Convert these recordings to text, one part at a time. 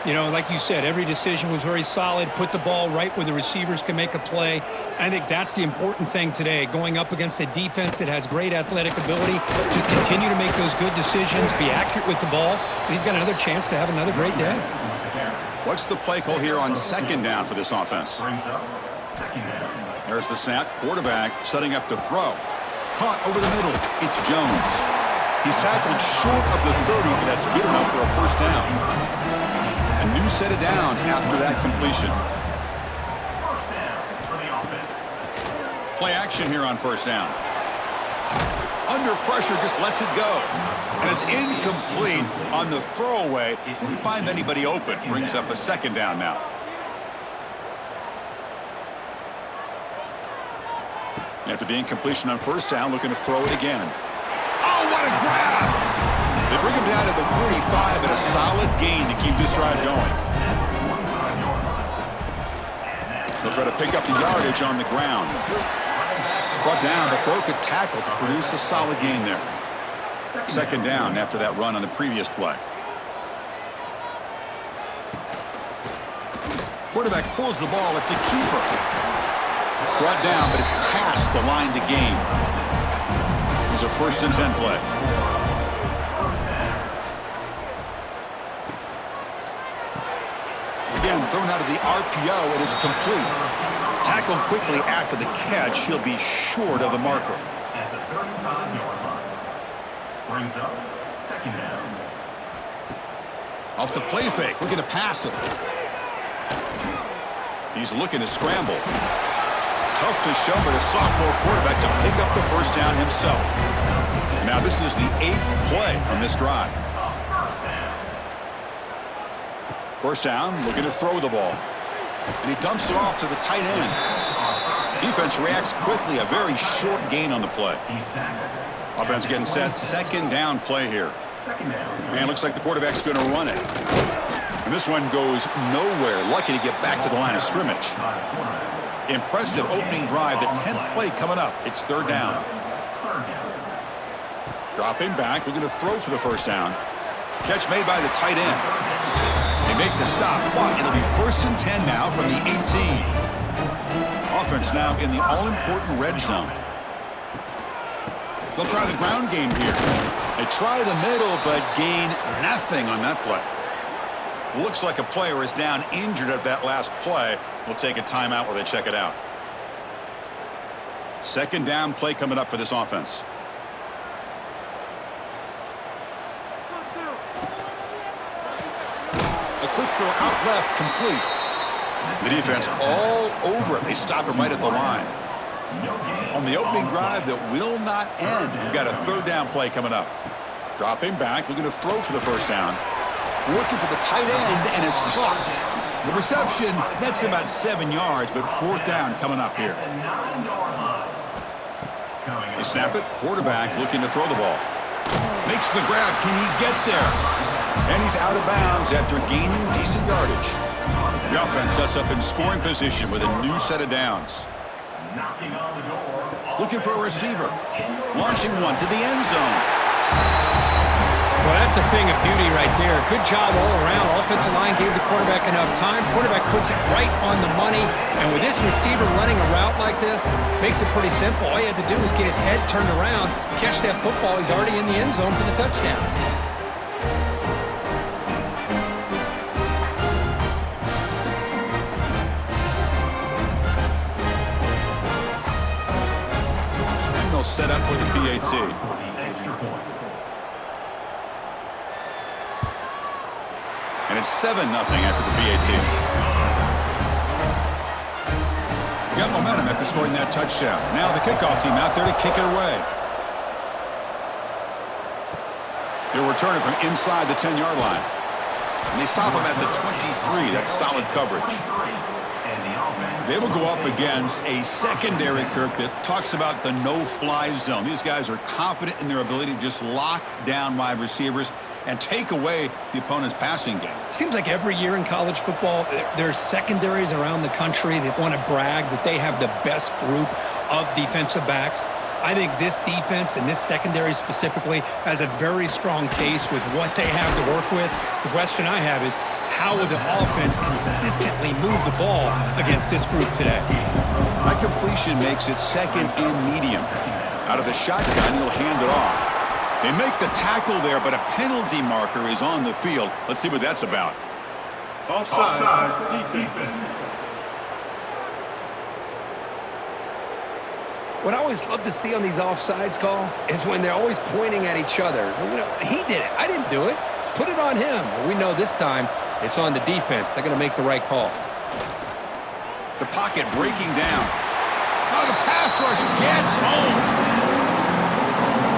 You know, like you said, every decision was very solid, put the ball right where the receivers can make a play. I think that's the important thing today, going up against a defense that has great athletic ability. Just continue to make those good decisions, be accurate with the ball, and he's got another chance to have another great day. What's the play call here on second down for this offense? There's the snap. Quarterback setting up to throw. Caught over the middle. It's Jones. He's tackled short of the 30, but that's good enough for a first down. A new set of downs after that completion. Play action here on first down. Under pressure, just lets it go. And it's incomplete on the throwaway. Didn't find anybody open. Brings up a second down now. After the incompletion on first down, looking to throw it again. Oh, what a grab! They bring him down to the 45 and a solid gain to keep this drive going. They'll try to pick up the yardage on the ground. Brought down, but broke a tackle to produce a solid gain there. Second down after that run on the previous play. Quarterback pulls the ball. It's a keeper. Brought down, but it's past the line to gain. Here's a 1st and 10 play. Again, thrown out of the RPO, and it's complete. Tackled quickly after the catch. He'll be short of the marker. At the 35-yard line. Brings up second down. Off the play fake, looking to pass it. He's looking to scramble. Tough to show, but a sophomore quarterback to pick up the first down himself. Now this is the 8th play on this drive. First down, looking to throw the ball. And he dumps it off to the tight end. Defense reacts quickly, a very short gain on the play. Offense getting set, second down play here. And looks like the quarterback's going to run it. And this one goes nowhere. Lucky to get back to the line of scrimmage. Impressive opening drive. The 10th play coming up. It's third down. Dropping back, looking to throw for the first down. Catch made by the tight end. They make the stop, but it'll be 1st and 10 now from the 18. Offense now in the all-important red zone. They'll try the ground game here. They try the middle, but gain nothing on that play. Looks like a player is down injured at that last play. We'll take a timeout while they check it out. Second down play coming up for this offense. A quick throw out left, complete. The defense all over it. They stop him right at the line. On the opening drive that will not end, we've got a third down play coming up. Dropping back, looking to throw for the first down. Looking for the tight end, and it's caught. The reception, that's about 7 yards, but fourth down coming up here. They snap it. Quarterback looking to throw the ball. Makes the grab. Can he get there? And he's out of bounds after gaining decent yardage. The offense sets up in scoring position with a new set of downs. Looking for a receiver. Launching one to the end zone. Well, that's a thing of beauty right there. Good job all around. Offensive line gave the quarterback enough time. Quarterback puts it right on the money. And with this receiver running a route like this, makes it pretty simple. All you had to do was get his head turned around, catch that football. He's already in the end zone for the touchdown. And they'll set up with the PAT. And it's 7-0 after the PAT. Got momentum after scoring that touchdown. Now the kickoff team out there to kick it away. They'll return it from inside the 10-yard line. And they stop him at the 23. That's solid coverage. They will go up against a secondary, Kirk, that talks about the no-fly zone. These guys are confident in their ability to just lock down wide receivers and take away the opponent's passing game. Seems like every year in college football, there's secondaries around the country that want to brag that they have the best group of defensive backs. I think this defense and this secondary specifically has a very strong case with what they have to work with. The question I have is, how will the offense consistently move the ball against this group today? That completion makes it second and medium. Out of the shotgun, he'll hand it off. They make the tackle there, but a penalty marker is on the field. Let's see what that's about. Offside defense. What I always love to see on these offsides call is when they're always pointing at each other. You know, he did it. I didn't do it. Put it on him. We know this time it's on the defense. They're going to make the right call. The pocket breaking down. Oh, the pass rush gets home.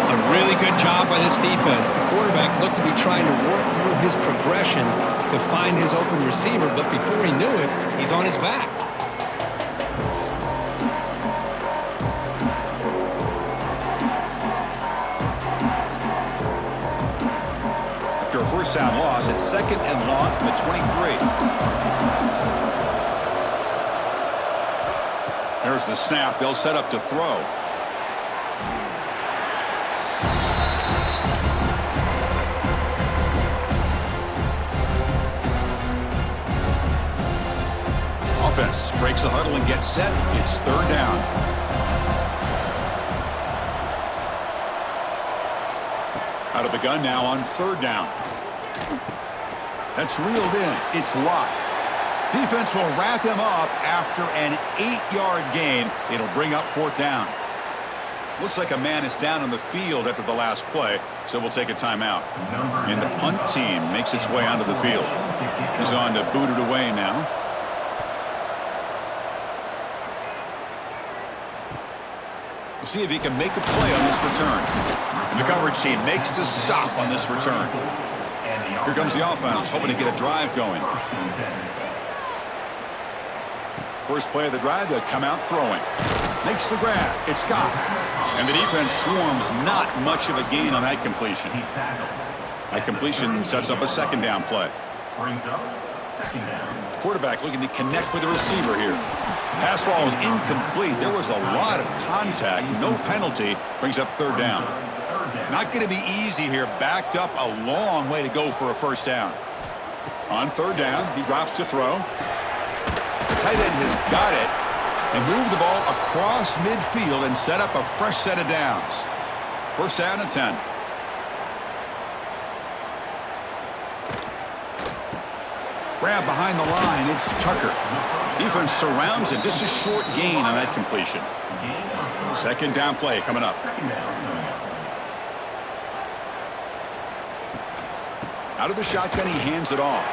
A really good job by this defense. The quarterback looked to be trying to work through his progressions to find his open receiver, but before he knew it, he's on his back. After a first down loss, it's second and long from the 23. There's the snap. They'll set up to throw. Offense breaks the huddle and gets set. It's third down. Out of the gun now on third down. That's reeled in. It's locked. Defense will wrap him up after an 8-yard gain. It'll bring up fourth down. Looks like a man is down on the field after the last play, so we'll take a timeout. And the punt team makes its way onto the field. He's on to boot it away now. We'll see if he can make the play on this return. And the coverage team makes the stop on this return. Here comes the offense, hoping to get a drive going. First play of the drive, they'll come out throwing. Makes the grab. It's Scott. And the defense swarms. Not much of a gain on that completion. That completion sets up a second down play. Quarterback looking to connect with the receiver here. Pass ball is incomplete. There was a lot of contact. No penalty. Brings up third down. Not going to be easy here. Backed up a long way to go for a first down. On third down, he drops to throw. The tight end has got it and moved the ball across midfield and set up a fresh set of downs. First down and 10. Grab behind the line. It's Tucker. Defense surrounds him. Just a short gain on that completion. Second down play coming up. Out of the shotgun, he hands it off.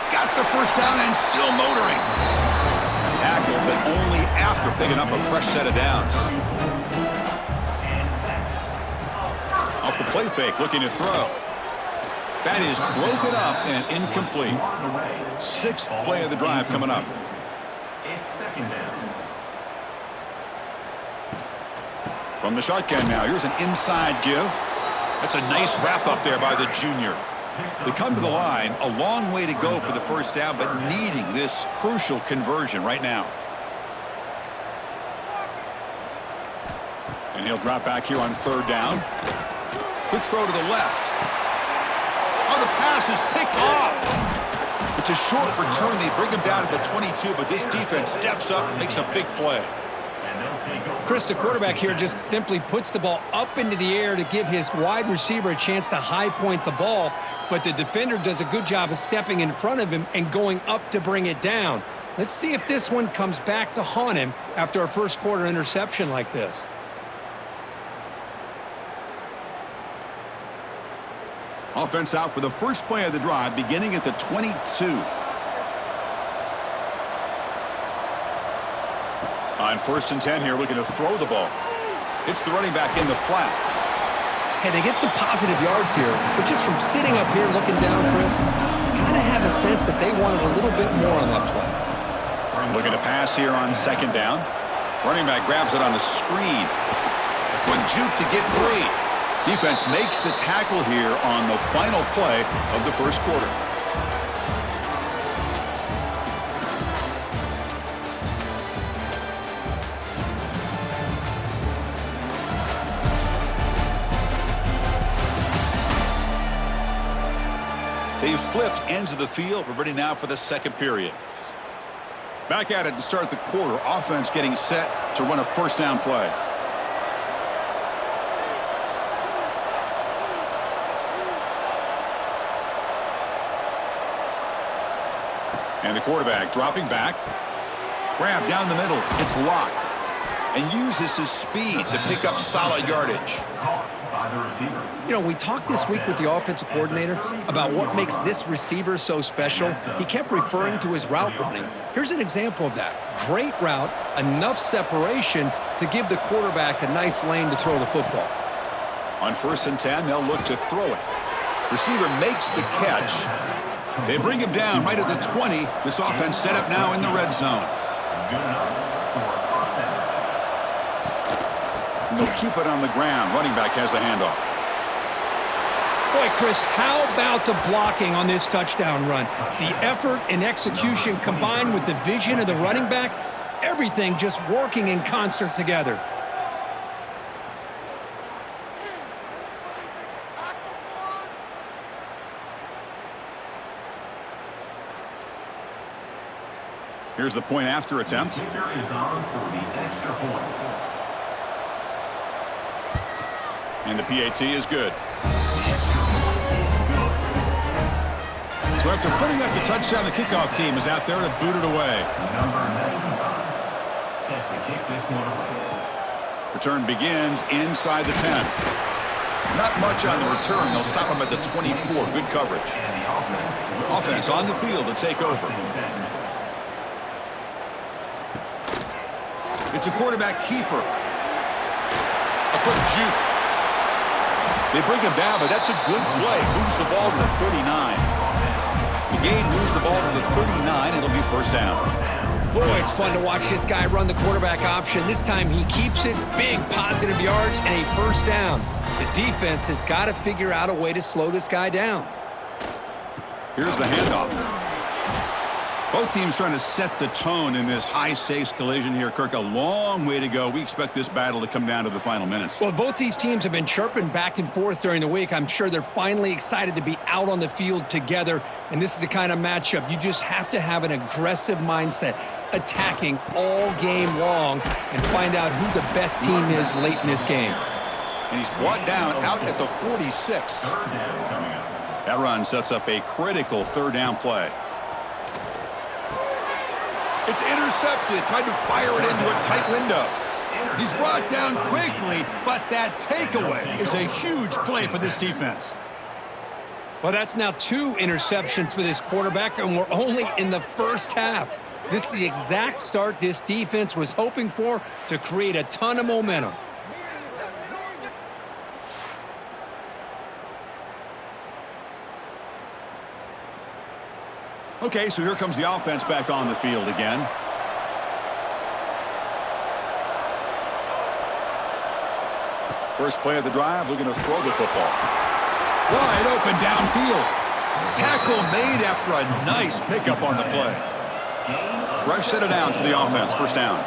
He's got the first down and still motoring. Tackle, but only after picking up a fresh set of downs. Off the play fake, looking to throw. That is broken up and incomplete. Sixth play of the drive coming up. From the shotgun now, here's an inside give. That's a nice wrap up there by the junior. They come to the line, a long way to go for the first down, but needing this crucial conversion right now. And he'll drop back here on third down. Quick throw to the left. Oh, the pass is picked off. It's a short return. They bring him down to the 22, but this defense steps up and makes a big play. Chris, the quarterback here just simply puts the ball up into the air to give his wide receiver a chance to high point the ball, but the defender does a good job of stepping in front of him and going up to bring it down. Let's see if this one comes back to haunt him after a first quarter interception like this. Offense out for the first play of the drive, beginning at the 22. On first and 10 here, looking to throw the ball. Hits the running back in the flat. Hey, they get some positive yards here, but just from sitting up here looking down, Chris, you kind of have a sense that they wanted a little bit more on that play. Looking to pass here on second down. Running back grabs it on a screen. A quick juke to get free. Defense makes the tackle here on the final play of the first quarter. They've flipped ends of the field. We're ready now for the second period. Back at it to start the quarter. Offense getting set to run a first down play. And the quarterback dropping back. Grab down the middle. It's locked. And uses his speed to pick up solid yardage. You know, we talked this week with the offensive coordinator about what makes this receiver so special. He kept referring to his route running. Here's an example of that. Great route, enough separation to give the quarterback a nice lane to throw the football. On 1st and 10, they'll look to throw it. Receiver makes the catch. They bring him down right at the 20. This offense set up now in the red zone. They'll keep it on the ground. Running back has the handoff. Boy, Chris, how about the blocking on this touchdown run? The effort and execution combined with the vision of the running back, everything just working in concert together. Here's the point after attempt. Kicker is on for the extra point. And the PAT is good. So after putting up the touchdown, the kickoff team is out there to boot it away. Number 95 set to kick this one away. Return begins inside the 10. Not much on the return. They'll stop him at the 24. Good coverage. And the Offense on the field to take over. It's a quarterback keeper. A quick juke. They bring him down, but that's a good play. Moves the ball to the 39. The game moves the ball to the 39. It'll be first down. Boy, it's fun to watch this guy run the quarterback option. This time he keeps it, big positive yards, and a first down. The defense has got to figure out a way to slow this guy down. Here's the handoff. Both teams trying to set the tone in this high-stakes collision here. Kirk, a long way to go. We expect this battle to come down to the final minutes. Well, both these teams have been chirping back and forth during the week. I'm sure they're finally excited to be out on the field together, and this is the kind of matchup you just have to have an aggressive mindset, attacking all game long, and find out who the best team is late in this game. And he's brought down out at the 46. That run sets up a critical third down play. It's intercepted, tried to fire it into a tight window. He's brought down quickly, but that takeaway is a huge play for this defense. Well, that's now 2 interceptions for this quarterback, and we're only in the first half. This is the exact start this defense was hoping for to create a ton of momentum. Okay, so here comes the offense back on the field again. First play of the drive, looking to throw the football. Wide open downfield. Tackle made after a nice pickup on the play. Fresh set of downs for the offense, first down.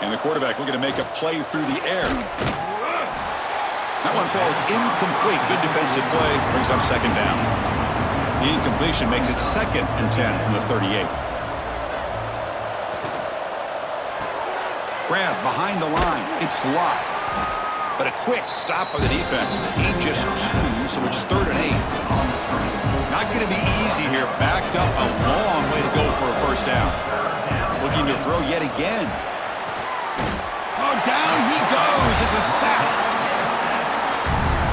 And the quarterback looking to make a play through the air. That one falls incomplete. Good defensive play. Brings up second down. The incompletion makes it 2nd and 10 from the 38. Grab behind the line. It's locked. But a quick stop by the defense. He just chews, so it's 3rd and 8. Not going to be easy here. Backed up a long way to go for a first down. Looking to throw yet again. Oh, down he goes. It's a sack.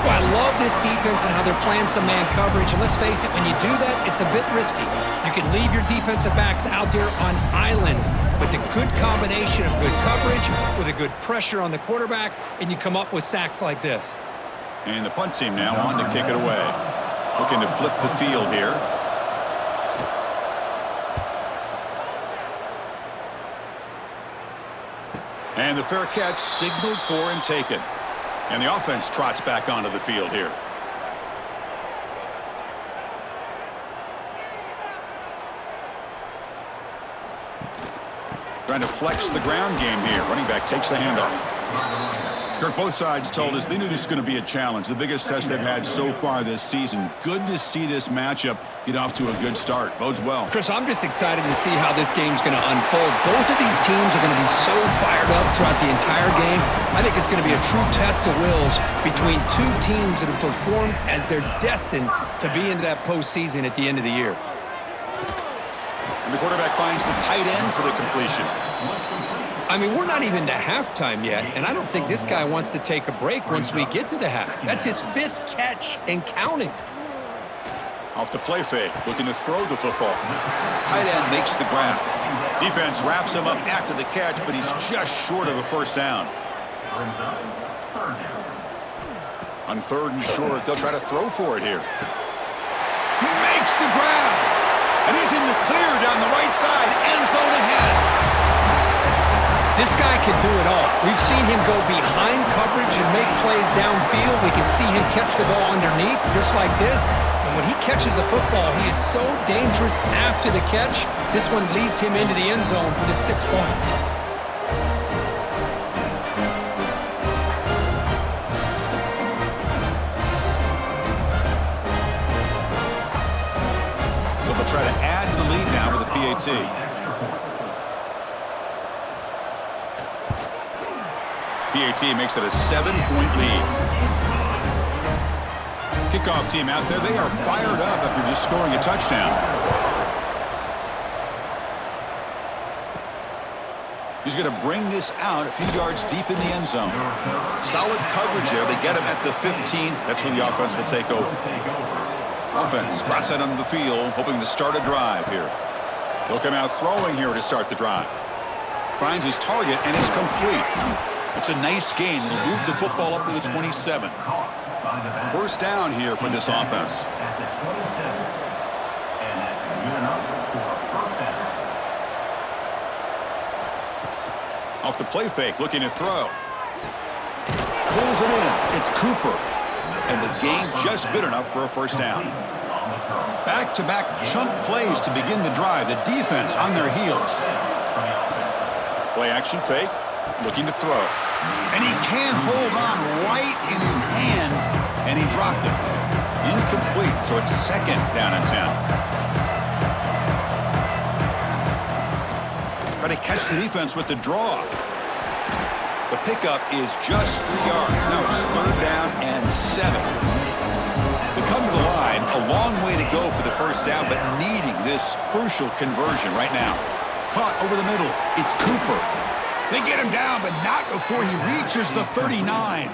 Well, I love this defense and how they're playing some man coverage. And let's face it, when you do that, it's a bit risky. You can leave your defensive backs out there on islands, but the good combination of good coverage with a good pressure on the quarterback, and you come up with sacks like this. And the punt team now on to kick it away. Looking to flip the field here. And the fair catch signaled for and taken. And the offense trots back onto the field here. Trying to flex the ground game here. Running back takes the handoff. Kirk, both sides told us they knew this was going to be a challenge, the biggest test they've had so far this season. Good to see this matchup get off to a good start. Bodes well. Chris, I'm just excited to see how this game's going to unfold. Both of these teams are going to be so fired up throughout the entire game. I think it's going to be a true test of wills between two teams that have performed as they're destined to be into that postseason at the end of the year. And the quarterback finds the tight end for the completion. I mean, we're not even to halftime yet, and I don't think this guy wants to take a break once we get to the half. That's his 5th catch and counting. Off the play fake, looking to throw the football. Tight end makes the grab. Defense wraps him up after the catch, but he's just short of a first down. On 3rd and short, they'll try to throw for it here. He makes the grab, and he's in the clear down the right side, end zone ahead. This guy can do it all. We've seen him go behind coverage and make plays downfield. We can see him catch the ball underneath, just like this. And when he catches a football, he is so dangerous after the catch. This one leads him into the end zone for the 6 points. So they'll try to add to the lead now with a PAT. PAT makes it a 7-point lead. Kickoff team out there, they are fired up after just scoring a touchdown. He's going to bring this out a few yards deep in the end zone. Solid coverage there. They get him at the 15. That's where the offense will take over. Offense drops out onto the field, hoping to start a drive here. He'll come out throwing here to start the drive. Finds his target, and it's complete. It's a nice gain. We'll move the football up to the 27. First down here for this offense. Off the play fake, looking to throw. Pulls it in. It's Cooper. And the gain just good enough for a first down. Back-to-back chunk plays to begin the drive. The defense on their heels. Play action fake. Looking to throw. And he can't hold on right in his hands, and he dropped it. Incomplete, so it's 2nd down and 10. Try to catch the defense with the draw. The pickup is just 3 yards. Now it's 3rd down and 7. They come to the line, a long way to go for the first down, but needing this crucial conversion right now. Caught over the middle. It's Cooper. They get him down, but not before he reaches the 39.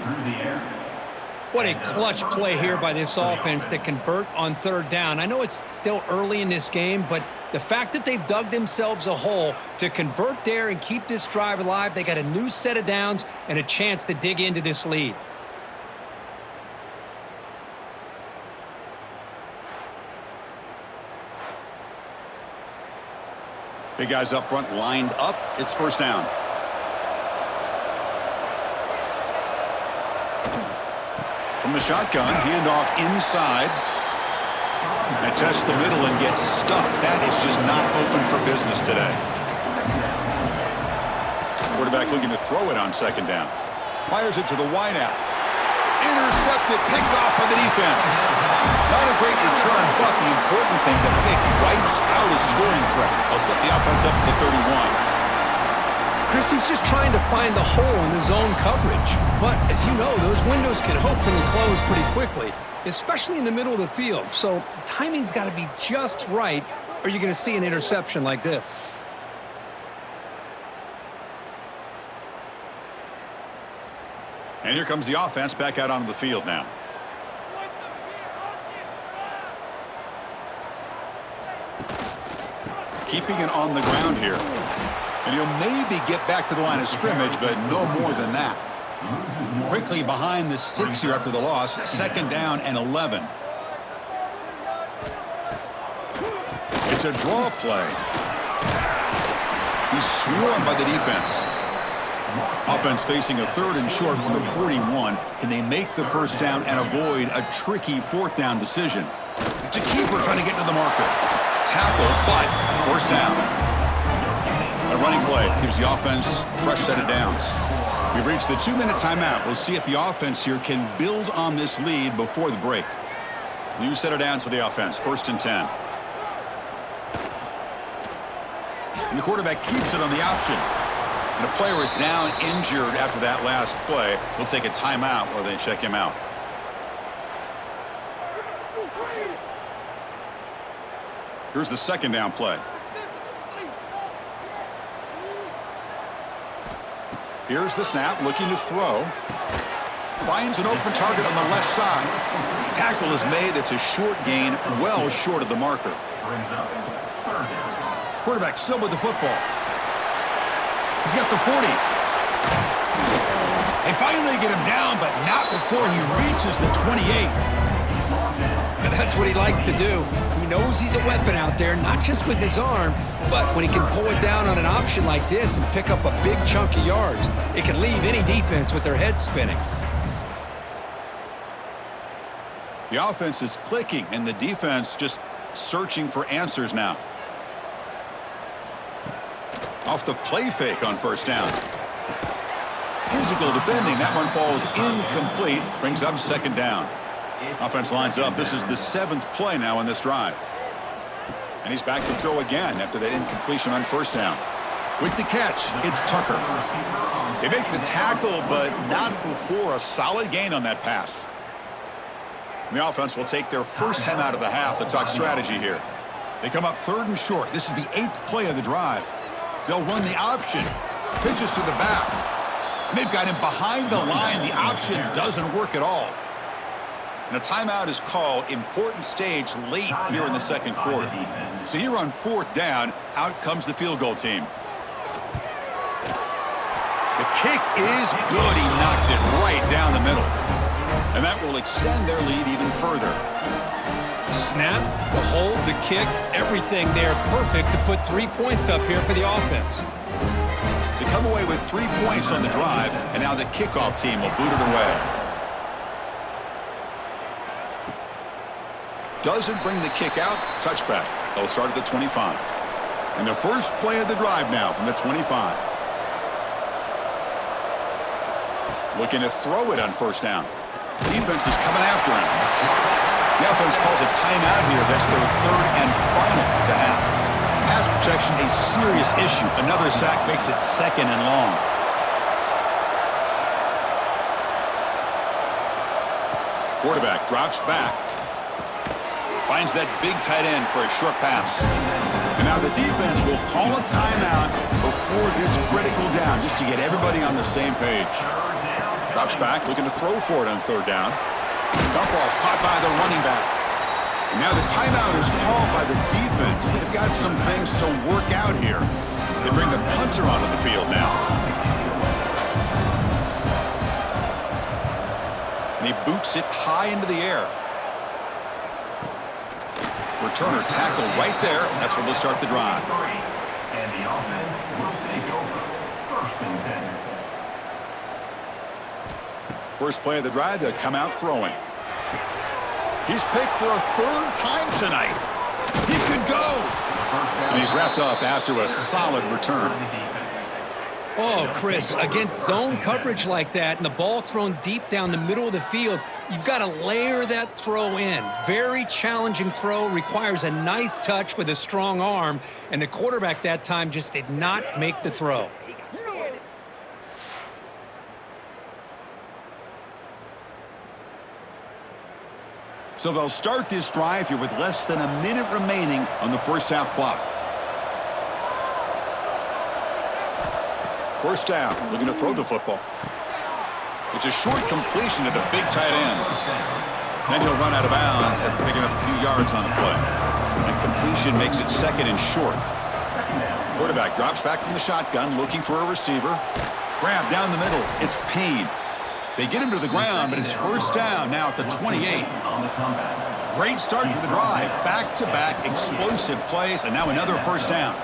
What a clutch play here by this offense to convert on 3rd down. I know it's still early in this game, but the fact that they've dug themselves a hole to convert there and keep this drive alive, they got a new set of downs and a chance to dig into this lead. Big guys up front lined up. It's first down. From the shotgun, handoff inside. And tests the middle and gets stuffed. That is just not open for business today. Quarterback looking to throw it on 2nd down. Fires it to the wideout. Intercepted, picked off by the defense. Not a great return, but the important thing, the pick wipes out a scoring threat. They'll set the offense up at the 31. Chris, he's just trying to find the hole in the zone coverage. But, as you know, those windows can hopefully close pretty quickly, especially in the middle of the field. So the timing's got to be just right, or you're going to see an interception like this. And here comes the offense back out onto the field now. Keeping it on the ground here. And he'll maybe get back to the line of scrimmage, but no more than that. Quickly behind the sticks here after the loss. 2nd down and 11. It's a draw play. He's swarmed by the defense. Offense facing a 3rd and short from the 41. Can they make the first down and avoid a tricky 4th down decision? It's a keeper trying to get to the marker. Tackle, but first down. A running play gives the offense a fresh set of downs. We've reached the 2-minute timeout. We'll see if the offense here can build on this lead before the break. New setter down for the offense. 1st and 10. And the quarterback keeps it on the option. And a player is down injured after that last play. We'll take a timeout while they check him out. Here's the 2nd down play. Here's the snap, looking to throw. Finds an open target on the left side. Tackle is made. It's a short gain, well short of the marker. Quarterback still with the football. He's got the 40. They finally get him down, but not before he reaches the 28. And that's what he likes to do. He knows he's a weapon out there, not just with his arm, but when he can pull it down on an option like this and pick up a big chunk of yards, it can leave any defense with their head spinning. The offense is clicking, and the defense just searching for answers now. Off the play fake on 1st down. Physical defending. That one falls incomplete. Brings up 2nd down. Offense lines up. This is the 7th play now in this drive. And he's back to throw again after that incompletion on 1st down. With the catch, it's Tucker. They make the tackle, but not before a solid gain on that pass. And the offense will take their first time out of the half to talk strategy here. They come up 3rd and short. This is the 8th play of the drive. They'll run the option. Pitches to the back. And they've got him behind the line. The option doesn't work at all. And a timeout is called. Important stage late here in the 2nd quarter. So here on 4th down, out comes the field goal team. The kick is good. He knocked it right down the middle. And that will extend their lead even further. Snap, the hold, the kick, everything there perfect to put 3 points up here for the offense. They come away with 3 points on the drive, and now the kickoff team will boot it away. Doesn't bring the kick out. Touchback. They'll start at the 25. And the first play of the drive now from the 25. Looking to throw it on 1st down. Defense is coming after him. The offense calls a timeout here. That's their 3rd and final of the half. Pass protection, a serious issue. Another sack makes it 2nd and long. Quarterback drops back. Finds that big tight end for a short pass. And now the defense will call a timeout before this critical down, just to get everybody on the same page. Drops back, looking to throw for it on 3rd down. Dump off, caught by the running back. And now the timeout is called by the defense. They've got some things to work out here. They bring the punter onto the field now. And he boots it high into the air. Returner tackle right there. That's where they'll start the drive. And the offense will take over. 1st and 10. First play of the drive, they'll come out throwing. He's picked for a 3rd time tonight. He could go. And he's wrapped up after a solid return. Oh, Chris, against zone coverage like that and the ball thrown deep down the middle of the field, you've got to layer that throw in. Very challenging throw, requires a nice touch with a strong arm, and the quarterback that time just did not make the throw. So they'll start this drive here with less than a minute remaining on the first half clock. 1st down, looking to throw the football. It's a short completion to the big tight end. Then he'll run out of bounds after picking up a few yards on the play. And completion makes it 2nd and short. Quarterback drops back from the shotgun, looking for a receiver. Grab down the middle. It's Payne. They get him to the ground, but it's 1st down now at the 28. Great start for the drive. Back-to-back explosive plays, and now another 1st down.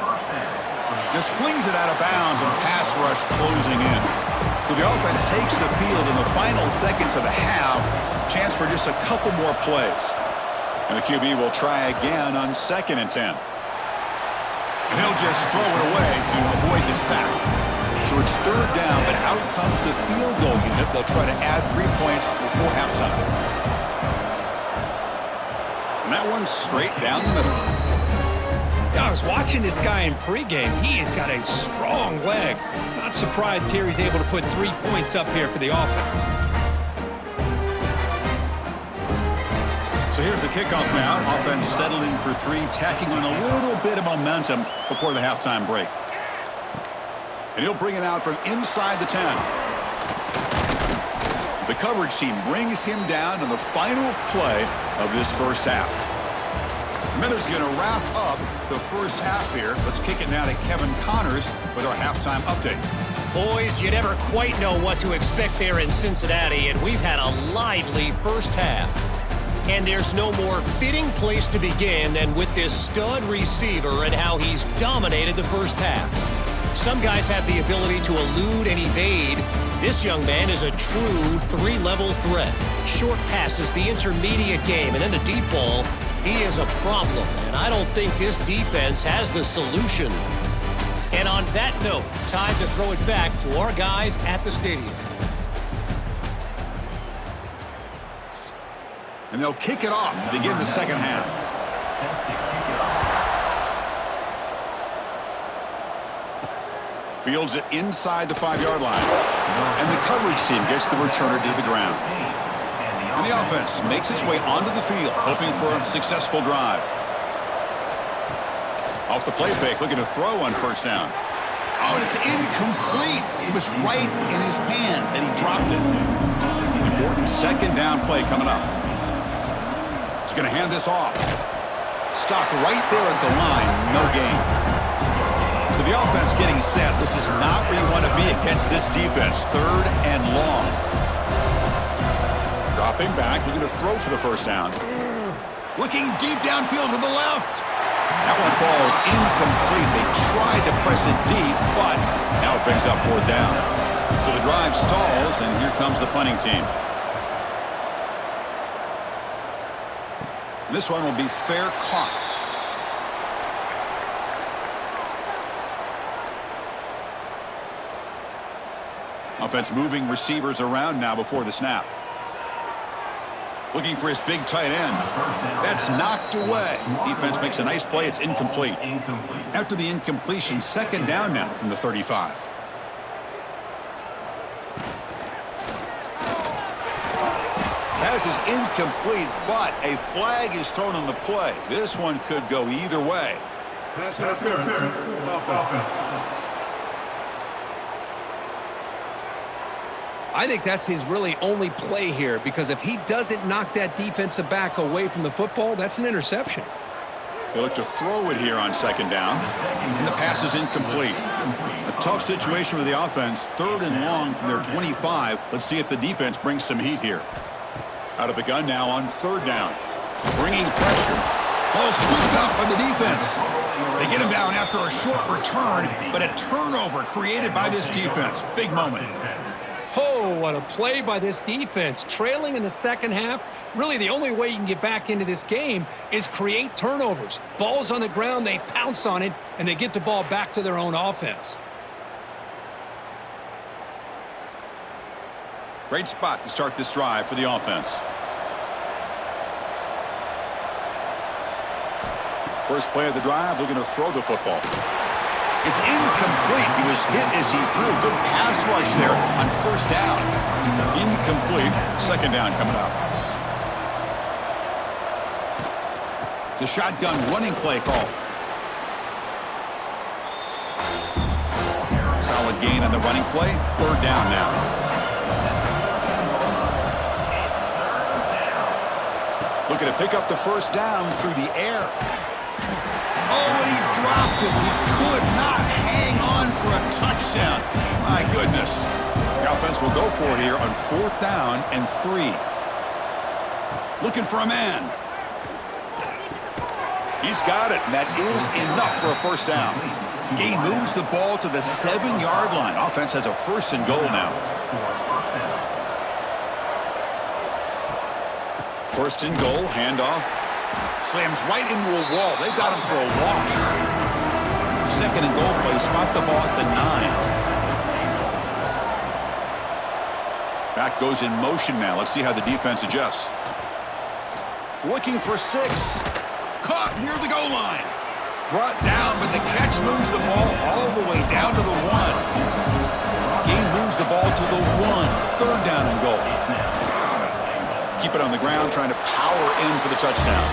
Just flings it out of bounds and pass rush closing in. So the offense takes the field in the final seconds of the half. Chance for just a couple more plays. And the QB will try again on 2nd and 10. And he'll just throw it away to avoid the sack. So it's third down, but out comes the field goal unit. They'll try to add 3 points before halftime. And that one's straight down the middle. Yeah, I was watching this guy in pregame. He has got a strong leg. Not surprised here he's able to put 3 points up here for the offense. So here's the kickoff now. Offense settling for 3, tacking on a little bit of momentum before the halftime break. And he'll bring it out from inside the 10. The coverage team brings him down in the final play of this first half. The Miners going to wrap up the first half here. Let's kick it now to Kevin Connors with our halftime update. Boys, you never quite know what to expect there in Cincinnati, and we've had a lively first half. And there's no more fitting place to begin than with this stud receiver and how he's dominated the first half. Some guys have the ability to elude and evade. This young man is a true 3-level threat. Short passes, the intermediate game, and then the deep ball. He is a problem, and I don't think this defense has the solution. And on that note, time to throw it back to our guys at the stadium. And they'll kick it off to begin the second half. Fields it inside the 5-yard line. And the coverage team gets the returner to the ground. And the offense makes its way onto the field, hoping for a successful drive. Off the play fake, looking to throw on first down. Oh, and it's incomplete. It was right in his hands, and he dropped it. Important second down play coming up. He's going to hand this off. Stopped right there at the line, no gain. So the offense getting set. This is not where you want to be against this defense. Third and long. Dropping back, looking to throw for the first down. Looking deep downfield to the left. That one falls incomplete. They tried to press it deep, but now it brings up 4th down. So the drive stalls, and here comes the punting team. This one will be fair caught. Offense moving receivers around now before the snap. Looking for his big tight end. That's knocked away. Defense makes a nice play. It's incomplete. After the incompletion, second down now from the 35. Pass is incomplete, but a flag is thrown on the play. This one could go either way. Pass interference. Offense. I think that's his really only play here, because if he doesn't knock that defensive back away from the football, that's an interception. They look to throw it here on second down, and the pass is incomplete. A tough situation with the offense. 3rd and long from their 25. Let's see if the defense brings some heat here. Out of the gun now on 3rd down. Bringing pressure. Ball scooped up by the defense. They get him down after a short return, but a turnover created by this defense. Big moment. Oh, what a play by this defense. Trailing in the second half, really the only way you can get back into this game is create turnovers. Ball's on the ground, they pounce on it, and they get the ball back to their own offense. Great spot to start this drive for the offense. First play of the drive, looking to throw the football. It's incomplete. He was hit as he threw. Good pass rush there on first down. Incomplete. Second down coming up. The shotgun running play call. Solid gain on the running play. 3rd down now. Looking to pick up the first down through the air. Oh, and he dropped it. He could not hang on for a touchdown. My goodness. The offense will go for it here on 4th down and 3. Looking for a man. He's got it, and that is enough for a first down. Gain moves the ball to the 7-yard line. Offense has a 1st and goal now. 1st and goal, handoff. Slams right into a wall. They've got him for a loss. 2nd and goal play. Spot the ball at the 9. Back goes in motion now. Let's see how the defense adjusts. Looking for 6. Caught near the goal line. Brought down, but the catch moves the ball all the way down to the 1. Gain moves the ball to the 1. Third down and goal. Keep it on the ground, trying to power in for the touchdown.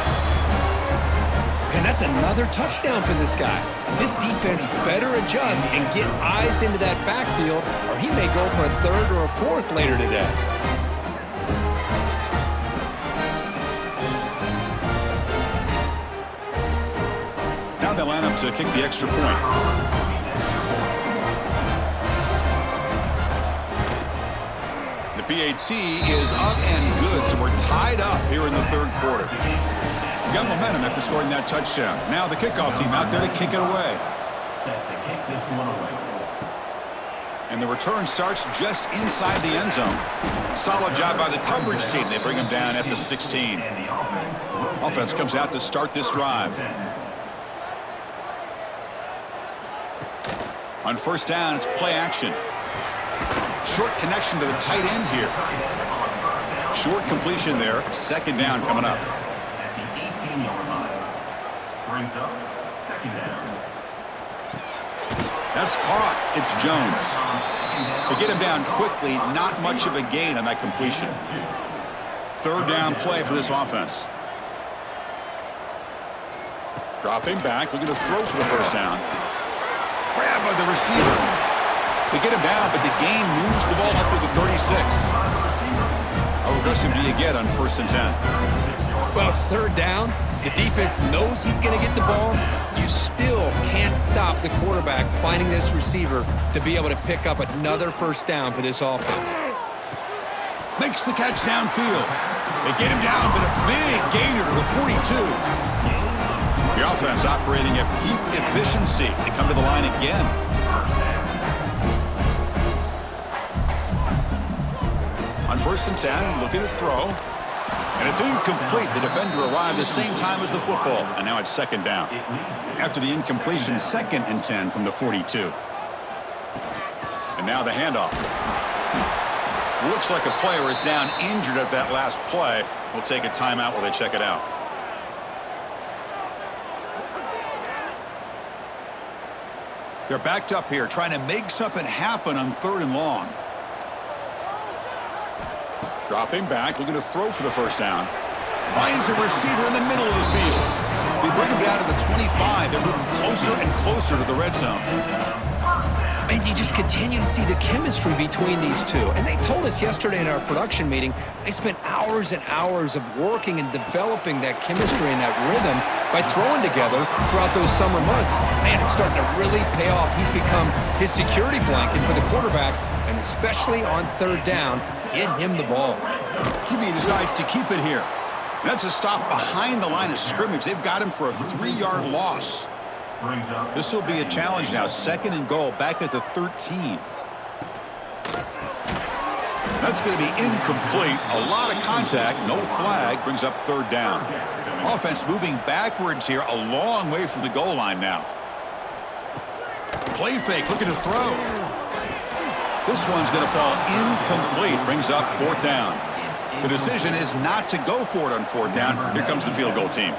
And that's another touchdown for this guy. This defense better adjust and get eyes into that backfield, or he may go for a 3rd or a 4th later today. Now they line up to kick the extra point. The PAT is up and good, so we're tied up here in the 3rd quarter. Got momentum after scoring that touchdown. Now the kickoff team out there to kick it away. Set to kick this one away. And the return starts just inside the end zone. Solid job by the coverage team. They bring him down at the 16. And the offense Offense comes out to start this drive. On first down, it's play action. Short connection to the tight end here. Short completion there. 2nd down coming up. at the 18-yard line. Brings up 2nd down. That's caught. It's Jones. To get him down quickly, not much of a gain on that completion. 3rd down play for this offense. Dropping back, looking to throw for the first down. Grabbed by the receiver. They get him down, but the gain moves the ball up to the 36. How aggressive do you get on 1st and 10? Well, it's 3rd down. The defense knows he's going to get the ball. You still can't stop the quarterback finding this receiver to be able to pick up another 1st down for this offense. Makes the catch downfield. They get him down, but a big gainer to the 42. The offense operating at peak efficiency. They come to the line again. On 1st and 10, looking to throw. And it's incomplete. The defender arrived the same time as the football. And now it's 2nd down. After the incompletion, 2nd and 10 from the 42. And now the handoff. Looks like a player is down injured at that last play. We'll take a timeout while they check it out. They're backed up here, trying to make something happen on 3rd and long. Dropping back, looking to throw for the first down. Finds a receiver in the middle of the field. They bring him down to the 25. They're moving closer and closer to the red zone. And you just continue to see the chemistry between these two. And they told us yesterday in our production meeting, they spent hours and hours of working and developing that chemistry and that rhythm by throwing together throughout those summer months. And man, it's starting to really pay off. He's become his security blanket for the quarterback, and especially on 3rd down, get him the ball. QB decides to keep it here. That's a stop behind the line of scrimmage. They've got him for a 3-yard loss. This will be a challenge now. 2nd and goal, back at the 13. That's going to be incomplete. A lot of contact, no flag, brings up 3rd down. Offense moving backwards here, a long way from the goal line now. Play fake, looking to throw. This one's going to fall incomplete, brings up 4th down. The decision is not to go for it on 4th down. Here comes the field goal team.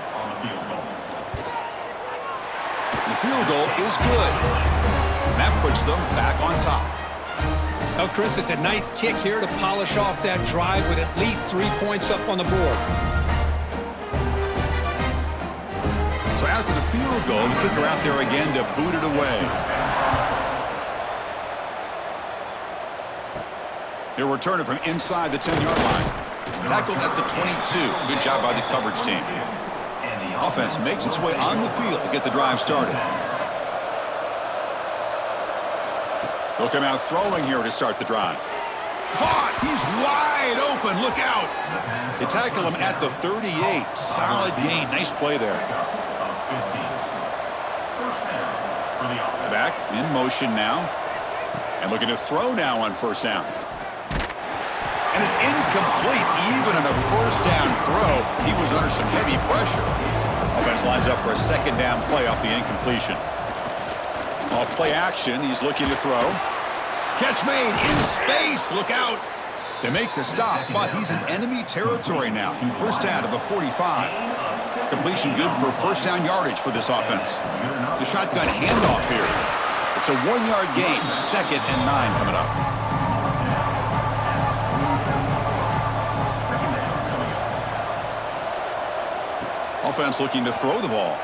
The field goal is good. And that puts them back on top. Oh, Chris, it's a nice kick here to polish off that drive with at least 3 points up on the board. So after the field goal, the kicker out there again to boot it away. He'll return it from inside the 10-yard line. Tackled at the 22. Good job by the coverage team. Offense makes its way on the field to get the drive started. They'll come out throwing here to start the drive. Caught! He's wide open. Look out! They tackle him at the 38. Solid gain. Nice play there. Back in motion now. And looking to throw now on 1st down. And it's incomplete. Even on a 1st down throw, he was under some heavy pressure. Offense lines up for a 2nd down play off the incompletion. Off play action, he's looking to throw. Catch made in space. Look out. They make the stop, but he's in enemy territory now. First down to the 45. Completion good for first down yardage for this offense. The shotgun handoff here. It's a 1-yard gain. 2nd and 9 coming up. Offense looking to throw the ball.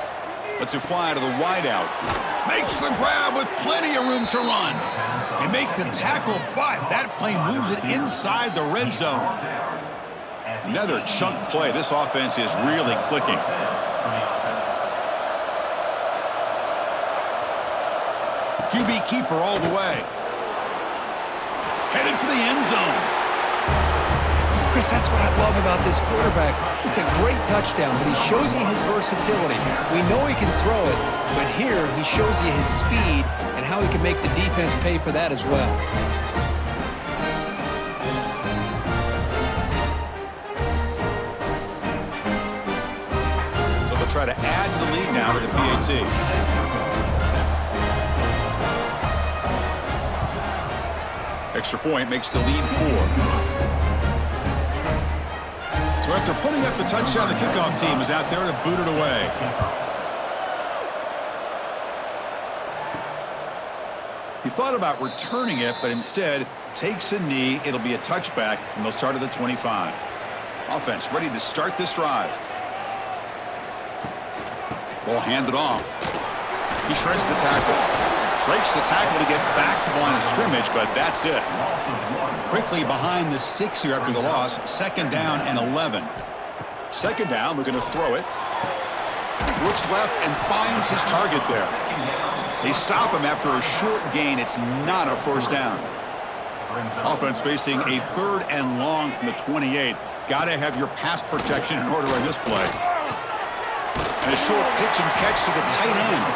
Lets it fly to the wideout. Makes the grab with plenty of room to run. And make the tackle, but that play moves it inside the red zone. Another chunk play. This offense is really clicking. QB keeper all the way. Headed for the end zone. Chris, that's what I love about this quarterback. It's a great touchdown, but he shows you his versatility. We know he can throw it, but here he shows you his speed and how he can make the defense pay for that as well. So they'll try to add to the lead now with the PAT. Extra point makes the lead 4. So after putting up the touchdown, the kickoff team is out there to boot it away. He thought about returning it, but instead takes a knee. It'll be a touchback, and they'll start at the 25. Offense ready to start this drive. Ball handed off. He shreds the tackle. Breaks the tackle to get back to the line of scrimmage, but that's it. Quickly behind the sticks here after the loss. 2nd down and 11. 2nd down, we're going to throw it. Looks left and finds his target there. They stop him after a short gain. It's not a first down. Offense facing a 3rd and long from the 28. Got to have your pass protection in order on this play. And a short pitch and catch to the tight end.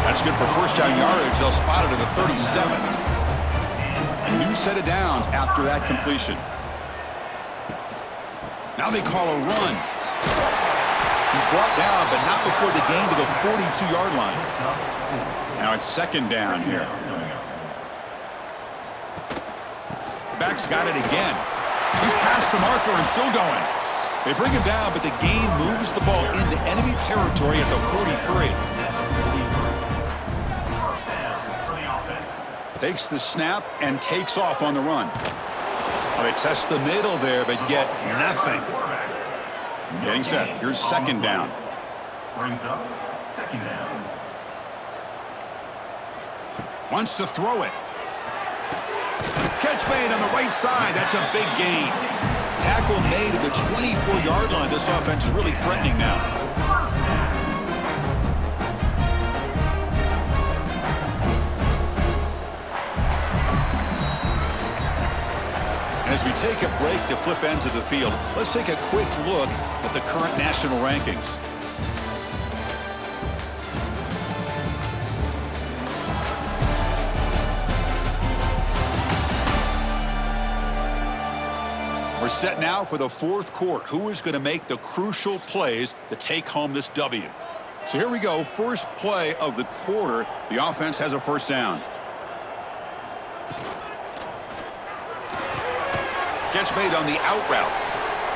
That's good for first down yardage. They'll spot it at the 37. A new set of downs after that completion. Now they call a run. He's brought down, but not before the gain to the 42-yard line. Now it's 2nd down here. The back's got it again. He's past the marker and still going. They bring him down, but the gain moves the ball into enemy territory at the 43. Takes the snap and takes off on the run. Well, they test the middle there, but get nothing. Getting set. Here's 2nd down. Brings up 2nd down. Wants to throw it. Catch made on the right side. That's a big gain. Tackle made at the 24-yard line. This offense really threatening now. As we take a break to flip ends of the field, let's take a quick look at the current national rankings. We're set now for the 4th quarter. Who is going to make the crucial plays to take home this W? So here we go. First play of the quarter. The offense has a first down. Catch made on the out route.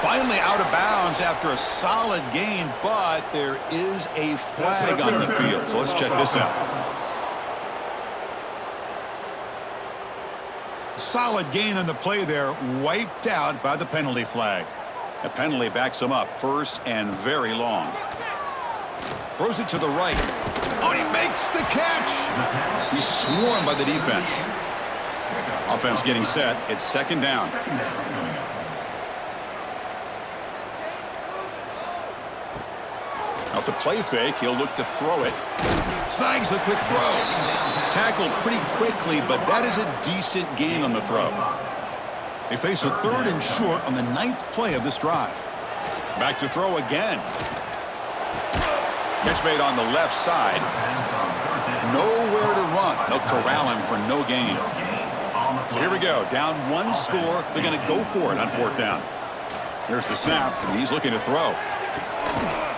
Finally out of bounds after a solid gain, but there is a flag on the field. So let's check this out. Solid gain on the play there, wiped out by the penalty flag. The penalty backs him up, 1st and very long. Throws it to the right. Oh, he makes the catch. He's swarmed by the defense. Offense getting set. It's 2nd down. Off the play fake, he'll look to throw it. Snags the quick throw. Tackled pretty quickly, but that is a decent gain on the throw. They face a 3rd and short on the 9th play of this drive. Back to throw again. Catch made on the left side. Nowhere to run. They'll corral him for no gain. So here we go. Down 1 score. They're going to go for it on 4th down. Here's the snap. He's looking to throw.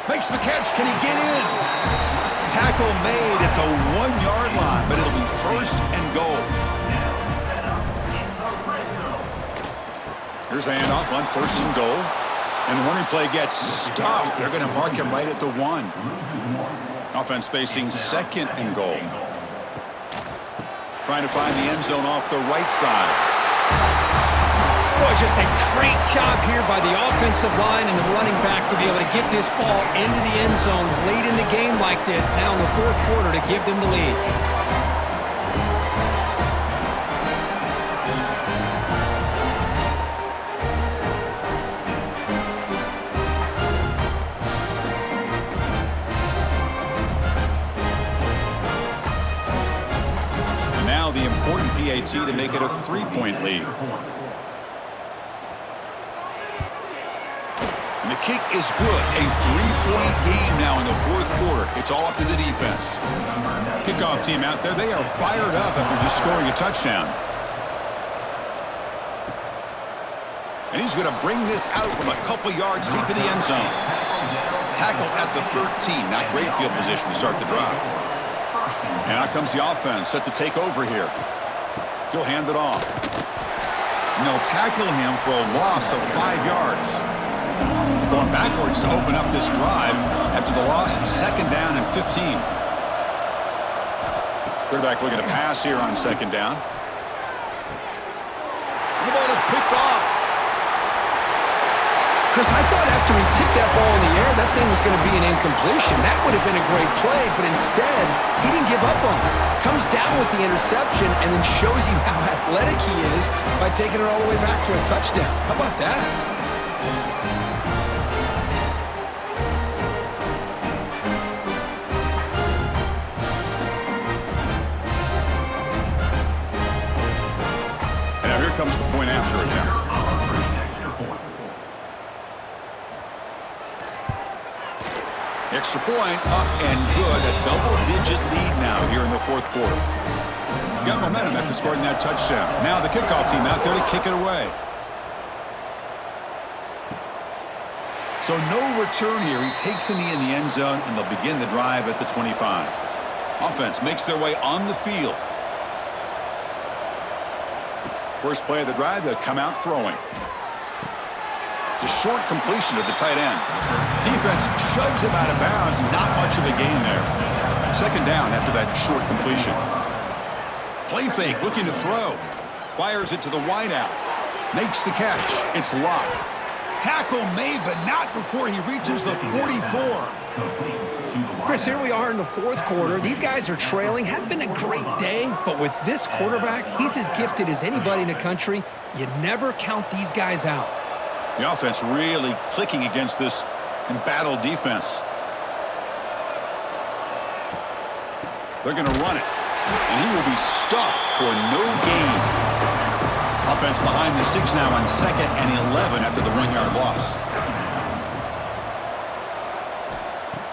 Makes the catch. Can he get in? Tackle made at the 1-yard line, but it'll be 1st and goal. Here's the handoff on 1st and goal. And the running play gets stopped. They're going to mark him right at the 1. Offense facing 2nd and goal. Trying to find the end zone off the right side. Boy, just a great job here by the offensive line and the running back to be able to get this ball into the end zone late in the game like this, now in the 4th quarter, to give them the lead. Now the important PAT to make it a 3-point lead. And the kick is good. A 3-point game now in the 4th quarter. It's all up to the defense. Kickoff team out there. They are fired up after just scoring a touchdown. And he's going to bring this out from a couple yards deep in the end zone. Tackle at the 13. Not great field position to start the drive. And out comes the offense set to take over here. He'll hand it off. And they'll tackle him for a loss of 5 yards. Going backwards to open up this drive after the loss, 2nd down and 15. Quarterback looking to pass here on 2nd down. And the ball is picked off. Chris, I thought after he tipped that ball in the air, that thing was going to be an incompletion. That would have been a great play, but instead, he didn't give up on it. Comes down with the interception and then shows you how athletic he is by taking it all the way back for a touchdown. How about that? And now here comes the point after attempt. Extra point, up and good. A double-digit lead now here in the 4th quarter. Got momentum after scoring that touchdown. Now the kickoff team out there to kick it away. So no return here. He takes a knee in the end zone, and they'll begin the drive at the 25. Offense makes their way on the field. First play of the drive, they'll come out throwing. It's a short completion to the tight end. Defense shoves him out of bounds. Not much of a gain there. 2nd down after that short completion. Play fake, looking to throw. Fires it to the wideout. Makes the catch. It's locked. Tackle made, but not before he reaches the 44. Chris, here we are in the 4th quarter. These guys are trailing. Hadn't been a great day, but with this quarterback, he's as gifted as anybody in the country. You never count these guys out. The offense really clicking against this embattled defense. They're going to run it, and he will be stuffed for no gain. Offense behind the 6 now on 2nd and 11 after the 1-yard loss.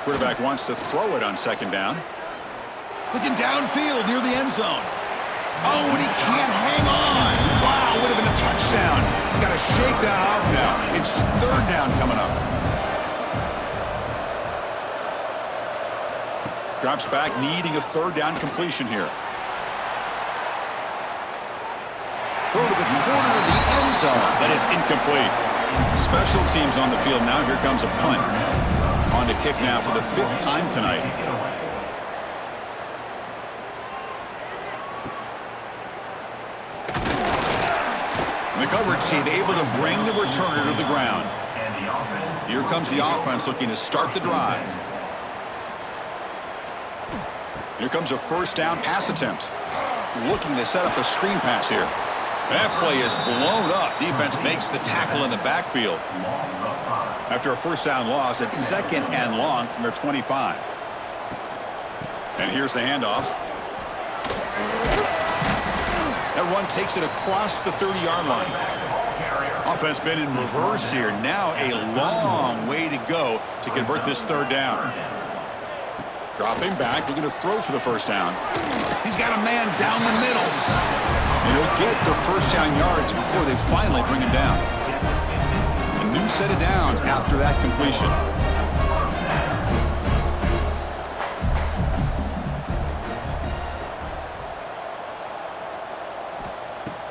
Quarterback wants to throw it on 2nd down. Looking downfield near the end zone. Oh, and he can't hang on. Wow, would have been a touchdown. Got to shake that off now. It's 3rd down coming up. Drops back, needing a 3rd down completion here. Throw to the corner of the end zone, but it's incomplete. Special teams on the field now. Here comes a punt. On to kick now for the 5th time tonight. The coverage team able to bring the returner to the ground. Here comes the offense looking to start the drive. Here comes a 1st down pass attempt. Looking to set up a screen pass here. That play is blown up. Defense makes the tackle in the backfield. After a 1st down loss, it's 2nd and long from their 25. And here's the handoff. That run takes it across the 30-yard line. Offense been in reverse here. Now a long way to go to convert this 3rd down. Dropping back, looking to throw for the 1st down. He's got a man down the middle. And he'll get the 1st down yards before they finally bring him down. A new set of downs after that completion.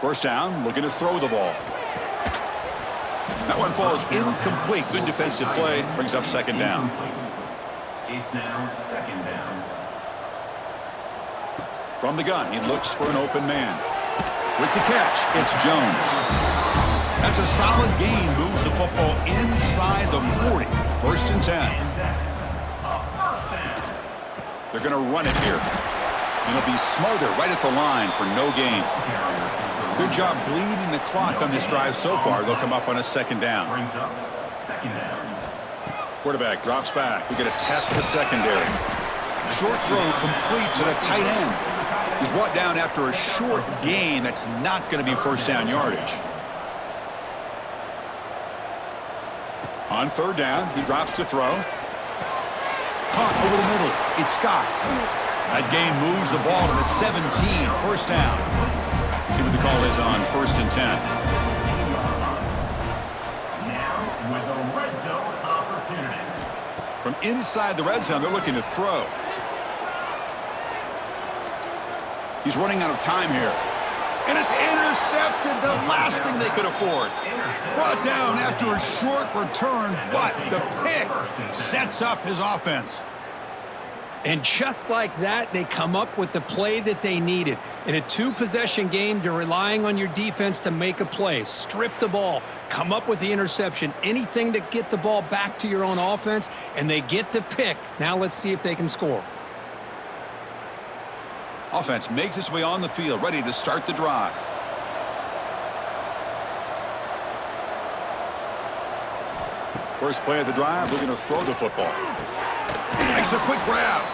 First down, looking to throw the ball. That one falls incomplete. Good defensive play. Brings up second down. It's now second down. From the gun, he looks for an open man. With the catch, it's Jones. That's a solid gain. Moves the football inside the 40. First and 10. They're going to run it here. And it'll be smothered right at the line for no gain. Good job bleeding the clock on this drive so far. They'll come up on a second down. Brings up second down. Quarterback drops back. We're going to test the secondary. Short throw complete to the tight end. He's brought down after a short gain. That's not going to be first down yardage. On third down, he drops to throw. Punt over the middle. It's Scott. That gain moves the ball to the 17. First down. See what the call is on first and 10. Now with a red zone opportunity. From inside the red zone, they're looking to throw. He's running out of time here. And it's intercepted, the last thing they could afford. Brought down after a short return, but the pick sets up his offense. And just like that, they come up with the play that they needed. In a two-possession game, you're relying on your defense to make a play. Strip the ball, come up with the interception, anything to get the ball back to your own offense, and they get the pick. Now let's see if they can score. Offense makes its way on the field, ready to start the drive. First play of the drive, they're going to throw the football. Makes a quick grab.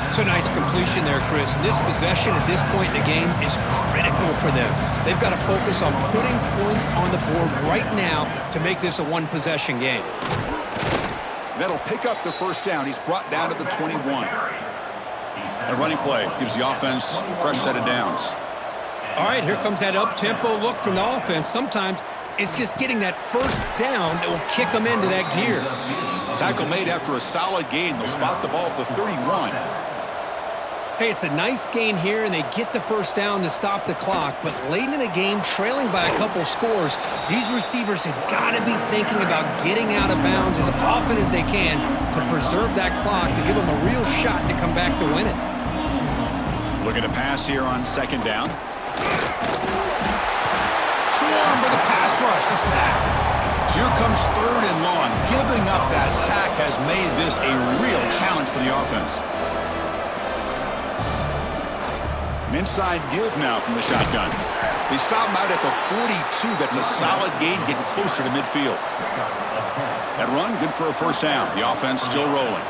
It's a nice completion there, Chris. And this possession at this point in the game is critical for them. They've got to focus on putting points on the board right now to make this a one-possession game. That'll pick up the first down. He's brought down to the 21. A running play gives the offense a fresh set of downs. All right, here comes that up-tempo look from the offense. Sometimes it's just getting that first down that will kick them into that gear. Tackle made after a solid gain. They'll spot the ball at the 31. Hey, it's a nice gain here, and they get the first down to stop the clock. But late in the game, trailing by a couple scores, these receivers have got to be thinking about getting out of bounds as often as they can to preserve that clock to give them a real shot to come back to win it. Looking to pass here on second down. Swarm with a pass rush, a sack. So here comes third and long. Giving up that sack has made this a real challenge for the offense. An inside give now from the shotgun. They stop him out at the 42. That's a solid gain, getting closer to midfield. That run, good for a first down. The offense still rolling.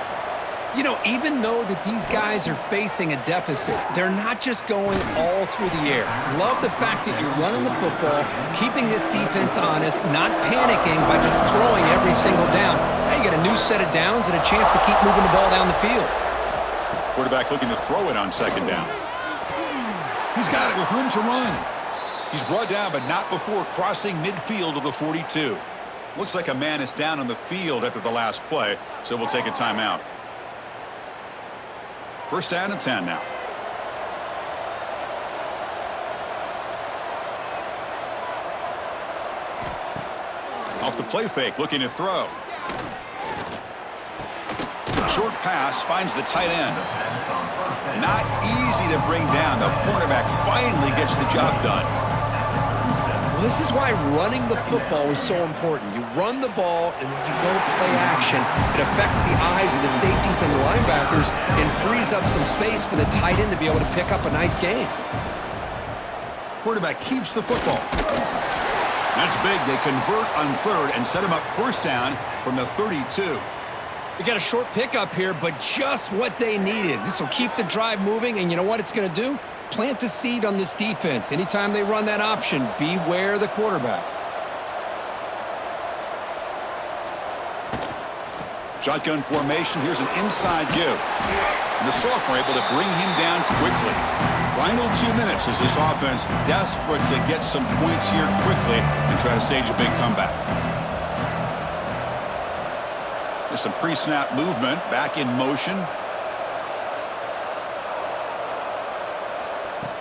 You know, even though that these guys are facing a deficit, they're not just going all through the air. Love the fact that you're running the football, keeping this defense honest, not panicking by just throwing every single down. Now you get a new set of downs and a chance to keep moving the ball down the field. Quarterback looking to throw it on second down. He's got it with room to run. He's brought down, but not before crossing midfield of the 42. Looks like a man is down on the field after the last play, so we'll take a timeout. First down and 10 now. Off the play fake, looking to throw. Short pass finds the tight end. Not easy to bring down. The cornerback finally gets the job done. Well, this is why running the football is so important. You run the ball, and then you go play action. It affects the eyes of the safeties and the linebackers and frees up some space for the tight end to be able to pick up a nice gain. Quarterback keeps the football. That's big. They convert on third and set him up first down from the 32. We got a short pickup here, but just what they needed. This will keep the drive moving, and you know what it's going to do? Plant a seed on this defense. Anytime they run that option, beware the quarterback. Shotgun formation. Here's an inside give. And the sophomore able to bring him down quickly. Final 2 minutes as this offense desperate to get some points here quickly and try to stage a big comeback. There's some pre-snap movement. Back in motion.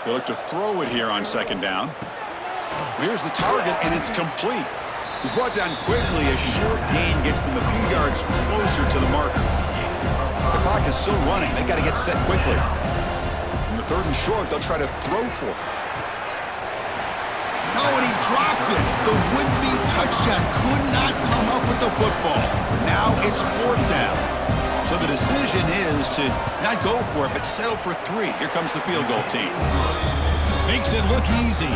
They look to throw it here on second down. Here's the target, and it's complete. He's brought down quickly. A short gain gets them a few yards closer to the marker. The clock is still running. They got to get set quickly. In the 3rd and short, they'll try to throw for it. Oh, and he dropped it. The would-be touchdown could not come up with the football. Now it's 4th down. So the decision is to not go for it, but settle for 3. Here comes the field goal team. Makes it look easy.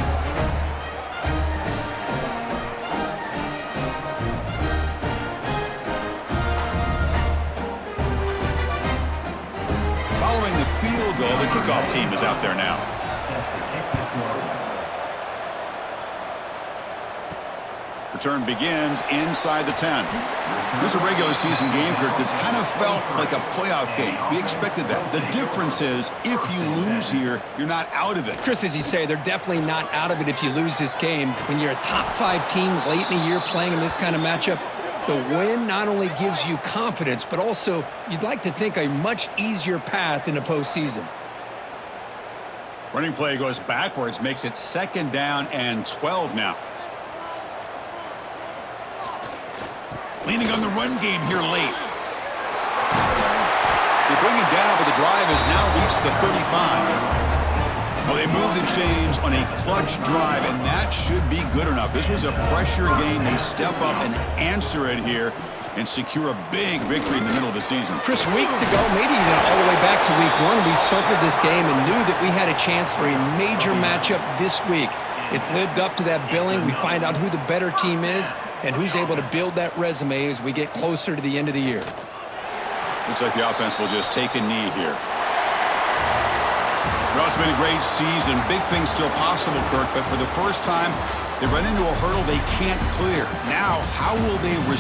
Following the field goal, the kickoff team is out there now. Return begins inside the 10. This is a regular season game, Kirk, that's kind of felt like a playoff game. We expected that. The difference is, if you lose here, you're not out of it. Chris, as you say, they're definitely not out of it if you lose this game. When you're a top 5 team late in the year playing in this kind of matchup, the win not only gives you confidence, but also you'd like to think a much easier path in the postseason. Running play goes backwards, makes it 2nd down and 12 now. Leaning on the run game here late. They bring him down, but the drive has now reached the 35. Well, they move the chains on a clutch drive, and that should be good enough. This was a pressure game. They step up and answer it here and secure a big victory in the middle of the season. Chris, weeks ago, maybe even all the way back to week 1, we circled this game and knew that we had a chance for a major matchup this week. It lived up to that billing. We find out who the better team is and who's able to build that resume as we get closer to the end of the year. Looks like the offense will just take a knee here. Well, it's been a great season. Big things still possible, Kirk, but for the first time, they run into a hurdle they can't clear. Now, how will they respond?